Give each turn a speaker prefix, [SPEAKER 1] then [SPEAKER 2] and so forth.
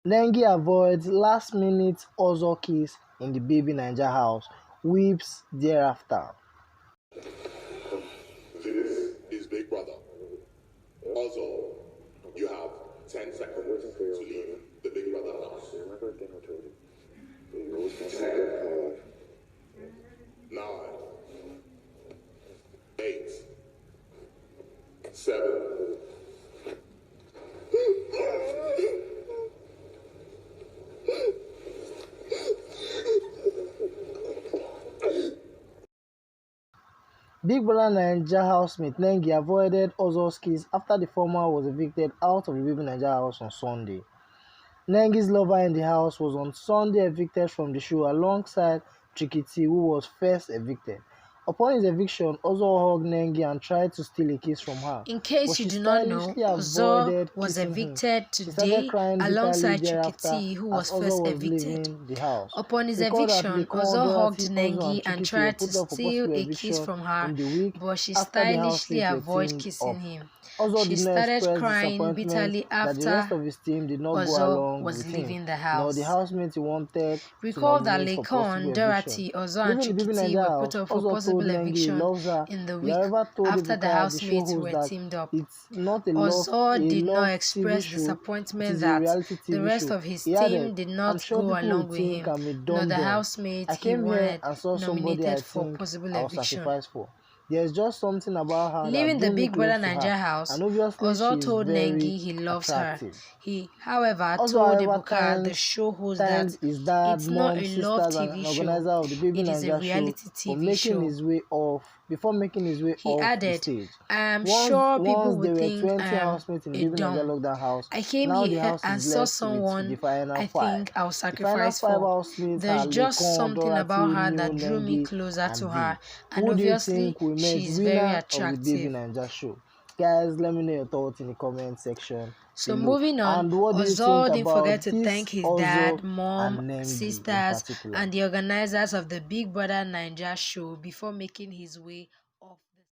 [SPEAKER 1] Nengi avoids last-minute Ozo kiss in the Baby Naija house, weeps thereafter.
[SPEAKER 2] This is Big Brother. Ozo, you have 10 seconds to leave the Big Brother house. 10, 9, 8, 7.
[SPEAKER 1] Big Brother Naija housemate Nengi avoided Ozo's kiss after the former was evicted out of the Baby Naija house on Sunday. Nengi's lover in the house was on Sunday evicted from the show alongside Tricky T, who was first evicted. Upon his eviction, Ozo hugged Nengi and tried to steal a kiss from her.
[SPEAKER 3] In case you do not know, Ozo was evicted today alongside Tricky T, who was first evicted. Upon his eviction, Ozo hugged Nengi and tried to steal a kiss from her, but she stylishly avoided kissing him. She started crying bitterly after Ozo was leaving the house. Recall that Lekon, Dorothy, Ozo and Tricky T were put up for possible eviction in the week after the housemates were teamed up. Ozo did not express disappointment that the rest of his team did not go along with him, nor the housemates he wanted nominated for possible eviction.
[SPEAKER 1] There's just something about her.
[SPEAKER 3] Leaving the Big Brother Naija house, Ozo told Nengi he loves her. He, however, told Ebuka, the show host, that it's not a love TV show, it is a reality TV show.
[SPEAKER 1] Before making his way
[SPEAKER 3] he
[SPEAKER 1] off
[SPEAKER 3] added,
[SPEAKER 1] the stage.
[SPEAKER 3] I am sure people will think I am
[SPEAKER 1] a dumb.
[SPEAKER 3] I came here and saw someone I think I'll sacrifice for. There's just something about her that drew me closer to her, and obviously she is very attractive.
[SPEAKER 1] Guys, let me know your thoughts in the comment section.
[SPEAKER 3] So moving on, Ozo didn't forget to thank his dad, mom, sisters, and the organizers of the Big Brother Naija show before making his way